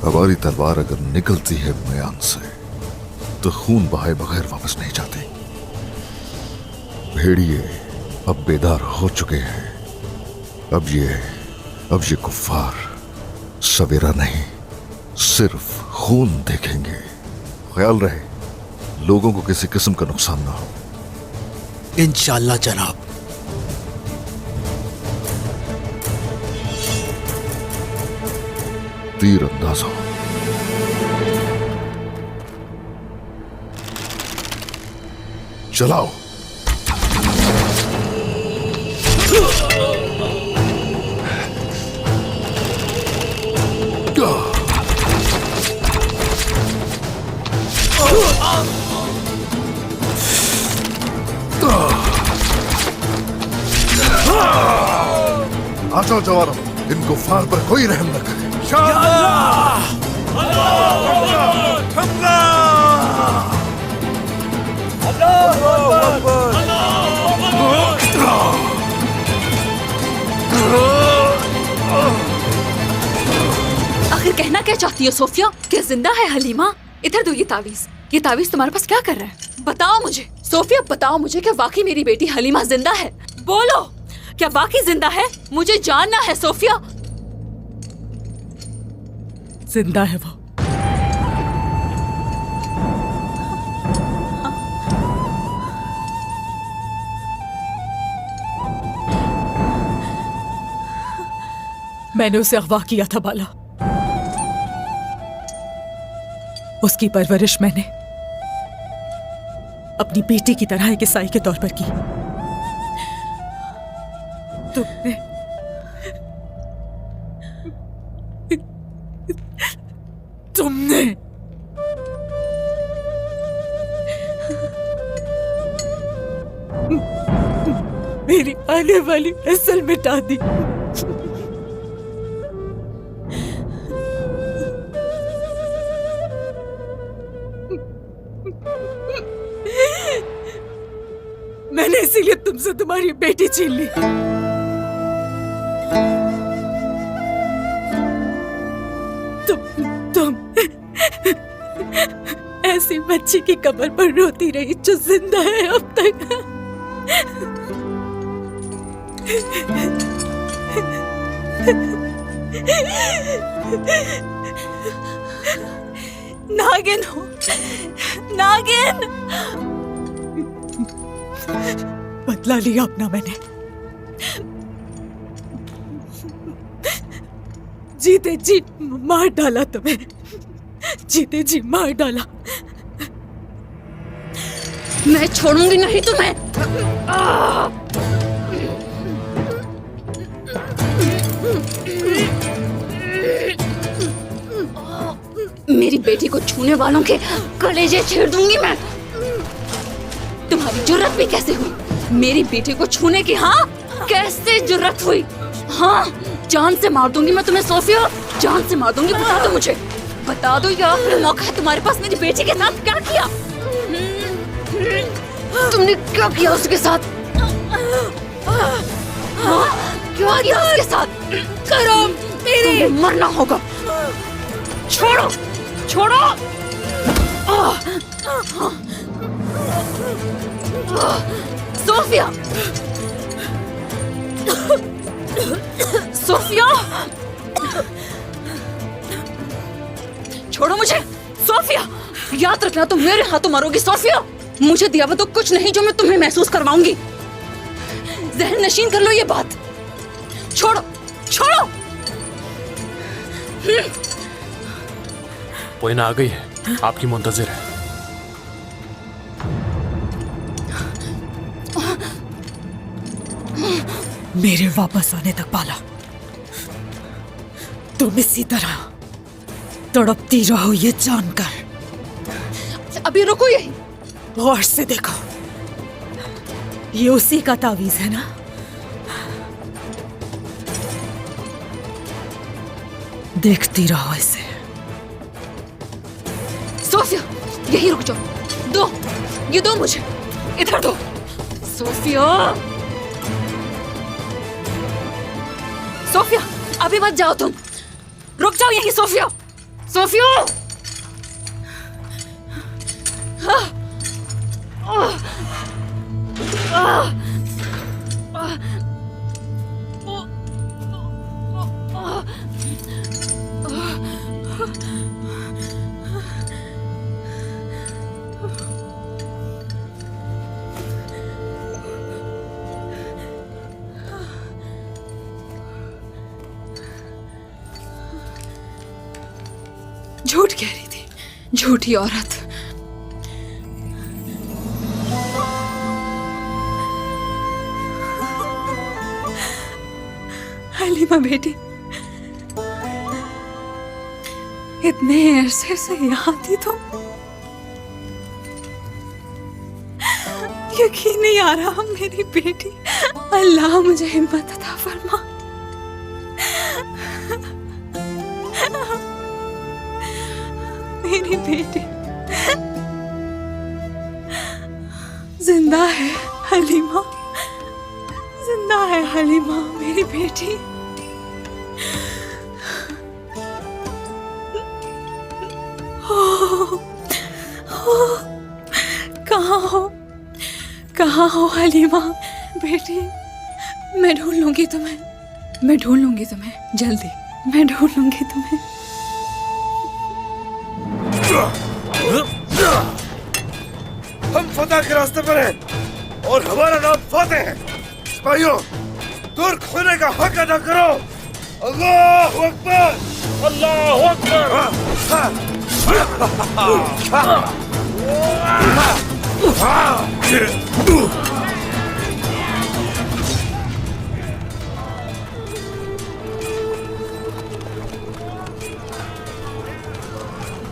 हमारी तलवार अगर निकलती है म्यान से तो खून बहाए बगैर वापस नहीं जाती। भेड़िए अब बेदार हो चुके हैं। अब ये कुफ्फार सवेरा नहीं, सिर्फ खून देखेंगे। ख्याल रहे लोगों को किसी किस्म का नुकसान ना हो। इंशाअल्लाह जनाब। तीर अंदाज हो। चलाओ। आ जाओ जवानों, इन कुफ्फार पर कोई रहम न करे। आखिर कहना क्या चाहती हो सोफिया? क्या जिंदा है हलीमा? इधर दो ये तावीज। ये तावीज तुम्हारे पास क्या कर रहा है? बताओ मुझे सोफिया, बताओ मुझे, क्या वाकई मेरी बेटी हलीमा जिंदा है? बोलो, क्या वाकई जिंदा है? मुझे जानना है सोफिया। जिंदा है वो। मैंने उसे अगवा किया था बाला। उसकी परवरिश मैंने अपनी बेटी की तरह एक ईसाई के तौर पर की। तुमने मेरी आने वाली नस्ल मिटा दी। मैंने इसीलिए तुमसे तुम्हारी बेटी छीन ली। तुम ऐसी बच्ची की कब्र पर रोती रही जो जिंदा है अब तक। नागिन हो, नागिन। बदला लिया अपना मैंने। जीते जी मार डाला तुम्हें, जीते जी मार डाला। मैं छोड़ूंगी नहीं तुम्हें। मेरी बेटी को छूने वालों के कलेजे छेड़ दूंगी मैं। तुम्हारी जुर्रत भी कैसे हुई मेरी बेटी को छूने की? हाँ, कैसे जुर्रत हुई? हाँ, जान से मार दूंगी मैं तुम्हें सोफिया, जान से मार दूंगी। बता दो मुझे, बता दो, ये आखिरी मौका है तुम्हारे पास। मेरी बेटी के साथ क्या किया तुमने? क्या किया उसके साथ? हाँ, क्या किया उसके साथ? करो, मेरी मरना होगा। छोड़ो, छोड़ो। सोफिया, सोफिया, छोड़ो मुझे। सोफिया, याद रखना तुम मेरे हाथों मरोगी सोफिया। मुझे दिया वो तो कुछ नहीं जो मैं तुम्हें महसूस करवाऊंगी। जहन नशीन कर लो ये बात। छोड़ो, छोड़ो। पोइना आ गई है, आपकी मुंतजिर है। मेरे वापस आने तक बाला तुम इसी तरह तड़पती रहो ये जानकर। अभी रुको यही। गौर से देखो, ये उसी का तावीज है ना? देखती रहो इसे। सोफिया, यही रुक जाओ। दो, ये दो मुझे, इधर दो। सोफिया, सोफिया, अभी मत जाओ तुम, रुक जाओ यहीं। Sophia, Sophia! झूठ कह रही थी, झूठी औरत। हलीमा बेटी, इतने अरसे से यहाँ थी तुम? यकीन नहीं आ रहा मेरी बेटी। अल्लाह मुझे हिम्मत अता फरमा। मेरी बेटी जिंदा है हलीमा, जिंदा है हलीमा मेरी बेटी। कहाँ हो, कहाँ हो हलीमा बेटी? मैं ढूंढ लूंगी तुम्हें, मैं ढूंढ लूंगी तुम्हें, जल्दी मैं ढूंढ लूंगी तुम्हें। हम फतह के रास्ते पर हैं और हमारा नाम फातेह है। सिपाहियों, तुर्क होने का हक अदा करो। अल्लाह अकबर, अल्लाह अकबर।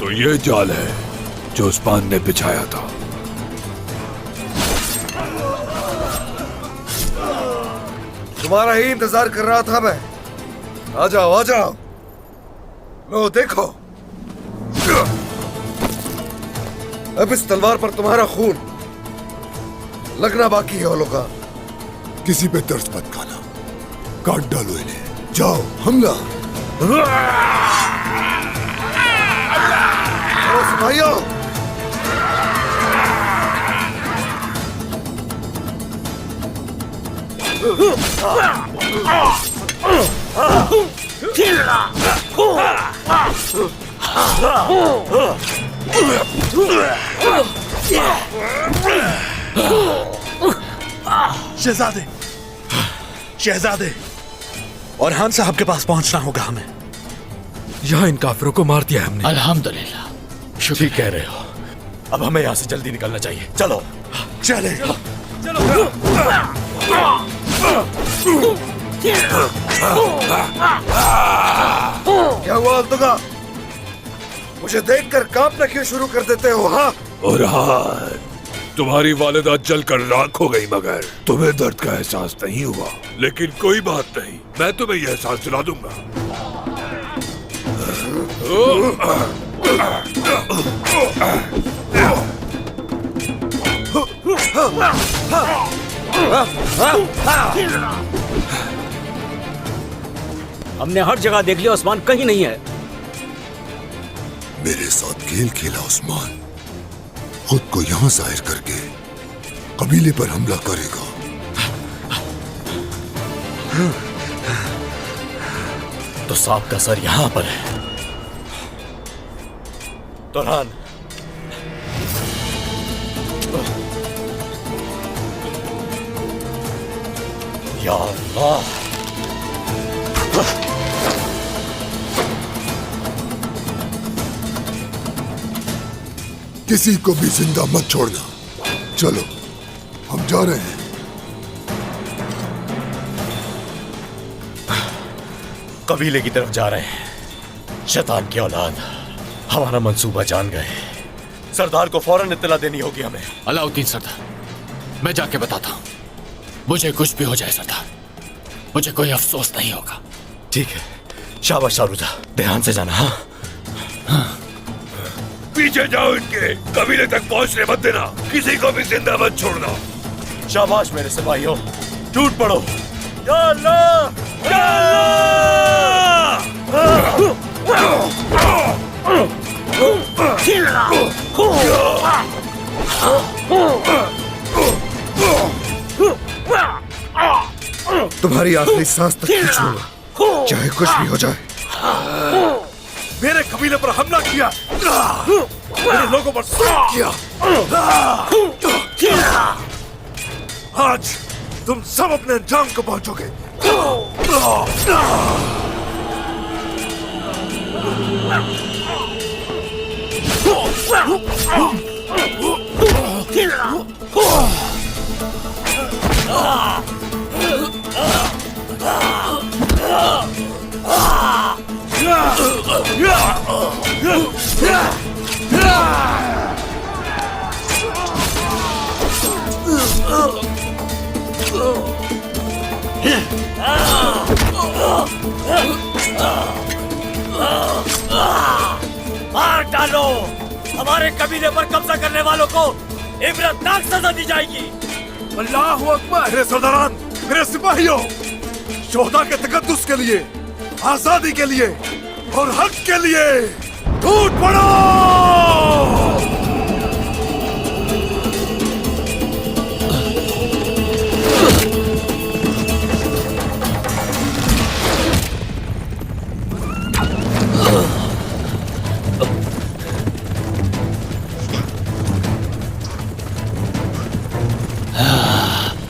तो ये जाल है जो उस्मान ने बिछाया था। तुम्हारा ही इंतजार कर रहा था मैं। आ जाओ, आ जाओ। लो देखो, अब इस तलवार पर तुम्हारा खून लगना बाकी है। ओलोगा, किसी पे तरस मत खाना, काट डालो इन्हें। जाओ, हमला। सिपाहियों, शहजादे, शहजादे, और खान साहब के पास पहुंचना होगा हमें। यहाँ इन काफिरों को मार दिया हमने। अल्हम्दुलिल्लाह। ठीक कह रहे हो। अब हमें यहाँ से जल्दी निकलना चाहिए। चलो चले। क्या हुआ अल्तुगा? मुझे देखकर कांपना क्यों शुरू कर देते हो? हाँ, और हाँ, तुम्हारी वालिदा जलकर राख हो गई, मगर तुम्हें दर्द का एहसास नहीं हुआ। लेकिन कोई बात नहीं, मैं तुम्हें यह एहसास दिला दूंगा। हमने हर जगह देख लिया, उस्मान कहीं नहीं है। मेरे साथ खेल खेला उस्मान, खुद को यहाँ जाहिर करके कबीले पर हमला करेगा। तो सांप का सर यहाँ पर है। तुरहान, या अल्लाह, किसी को भी जिंदा मत छोड़ना। चलो, हम जा रहे हैं। कबीले की तरफ जा रहे हैं। शैतान की औलाद हमारा मंसूबा जान गए। सरदार को फौरन इत्तला देनी होगी हमें। अलाउद्दीन सरदार, मैं जाके बताता हूँ। मुझे कुछ भी हो जाए सरदार, मुझे कोई अफसोस नहीं होगा। ठीक है, शाबाश शारुजा, ध्यान से जाना। हाँ, पीछे जाओ इनके, कबीले तक पहुंचने मत देना, किसी को भी जिंदा मत छोड़ना। शाबाश मेरे सिपाहियों, टूट पड़ो। या अल्लाह, या अल्लाह! तुम्हारी आखिरी सांस तक खींच लूंगा, चाहे कुछ भी हो जाए। मेरे कबीले पर हमला किया, मेरे लोगों पर जुल्म किया। आज तुम सब अपने अंजाम को पहुंचोगे। मार डालो, हमारे कबीले पर कब्जा करने वालों को इबरतनाक सजा दी जाएगी। अल्लाहु अकबर। मेरे सरदारान, मेरे सिपाहियों, शोहदा के तकद्दुस के लिए, आजादी के लिए और हक के लिए टूट पड़ो।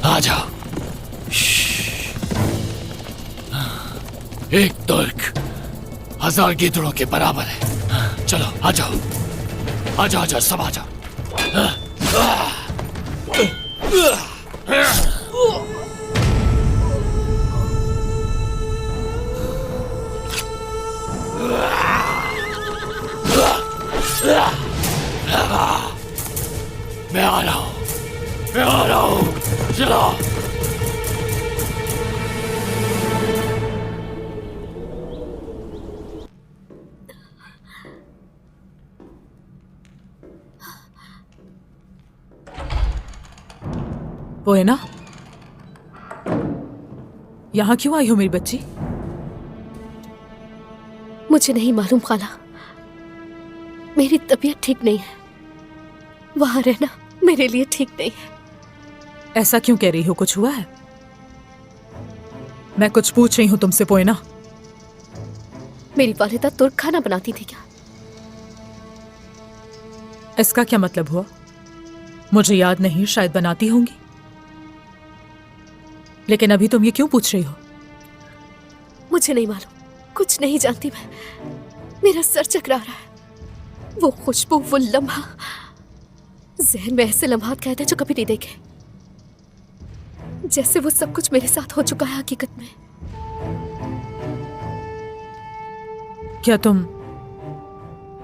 आ जाओ। एक तुर्क 1000 गीदड़ों के बराबर है। चलो आ जाओ, आ जाओ, आ जाओ, सब आ जाओ। मैं आ रहा हूँ, मैं आ रहा हूँ। चलो। वो है ना, यहाँ क्यों आई हो मेरी बच्ची? मुझे नहीं मालूम खाला, मेरी तबीयत ठीक नहीं है। वहां रहना मेरे लिए ठीक नहीं है। ऐसा क्यों कह रही हो? कुछ हुआ है? मैं कुछ पूछ रही हूँ तुमसे पोएना। मेरी वालिदा तुर्क खाना बनाती थी क्या? इसका क्या मतलब हुआ? मुझे याद नहीं, शायद बनाती होंगी। लेकिन अभी तुम ये क्यों पूछ रही हो? मुझे नहीं मालूम, कुछ नहीं जानती मैं। मेरा सर चकरा रहा है। वो खुशबू, वो लम्हा, जहन में ऐसे लम्हात कहते हैं जो कभी नहीं देखे, जैसे वो सब कुछ मेरे साथ हो चुका है हकीकत में। क्या तुम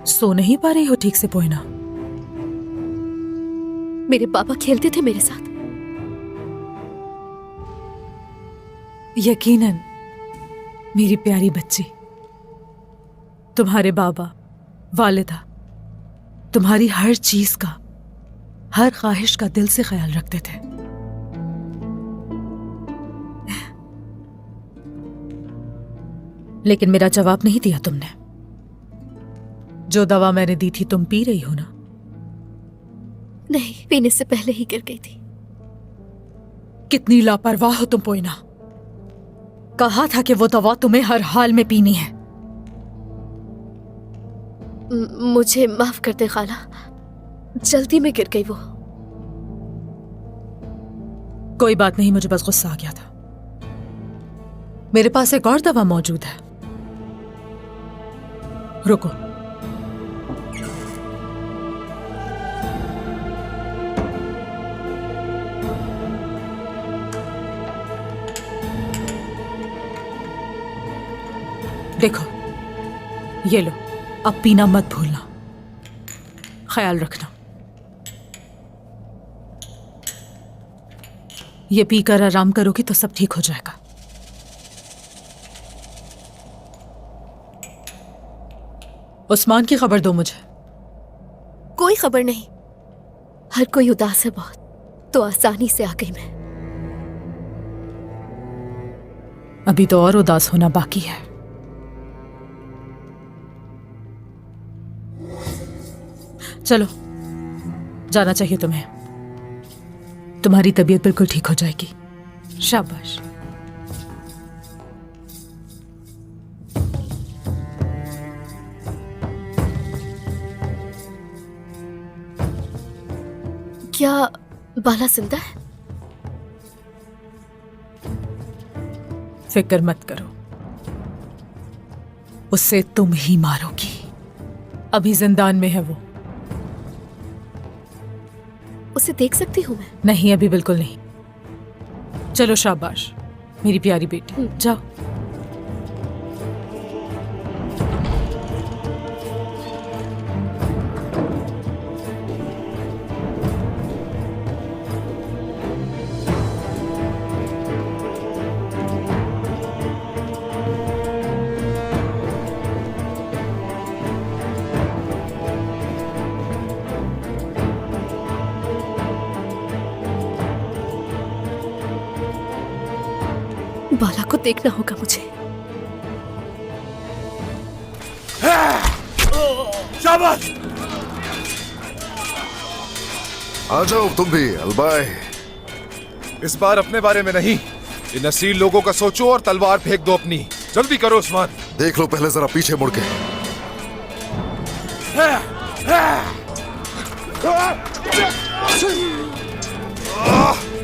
सो नहीं पा रही हो ठीक से पोएना? मेरे बाबा खेलते थे मेरे साथ। यकीनन मेरी प्यारी बच्ची, तुम्हारे बाबा, वालिदा तुम्हारी हर चीज का, हर ख्वाहिश का दिल से ख्याल रखते थे। लेकिन मेरा जवाब नहीं दिया तुमने। जो दवा मैंने दी थी तुम पी रही हो ना? नहीं, पीने से पहले ही गिर गई थी। कितनी लापरवाह हो तुम पोएना। कहा था कि वो दवा तुम्हें हर हाल में पीनी है। मुझे माफ कर दे खाला, जल्दी में गिर गई वो। कोई बात नहीं, मुझे बस गुस्सा आ गया था। मेरे पास एक और दवा मौजूद है। रुको। देखो, ये लो, अब पीना मत भूलना, ख्याल रखना। ये पीकर आराम करोगी तो सब ठीक हो जाएगा। उस्मान की खबर दो मुझे। कोई खबर नहीं, हर कोई उदास है बहुत, तो आसानी से आ गई मैं। अभी तो और उदास होना बाकी है। चलो, जाना चाहिए तुम्हें। तुम्हारी तबीयत बिल्कुल ठीक हो जाएगी। शाबाश। क्या बाला जिंदा है? फिक्र मत करो, उसे तुम ही मारोगी। अभी जिंदान में है वो। उसे देख सकती हूँ मैं? नहीं, अभी बिल्कुल नहीं। चलो शाबाश मेरी प्यारी बेटी, जाओ। बाला को देखना होगा मुझे। शाबाश! आ जाओ तुम भी अलबाई। इस बार अपने बारे में नहीं, इन असील लोगों का सोचो और तलवार फेंक दो अपनी। जल्दी करो उस्मान। देख लो पहले जरा पीछे मुड़ के। Ah!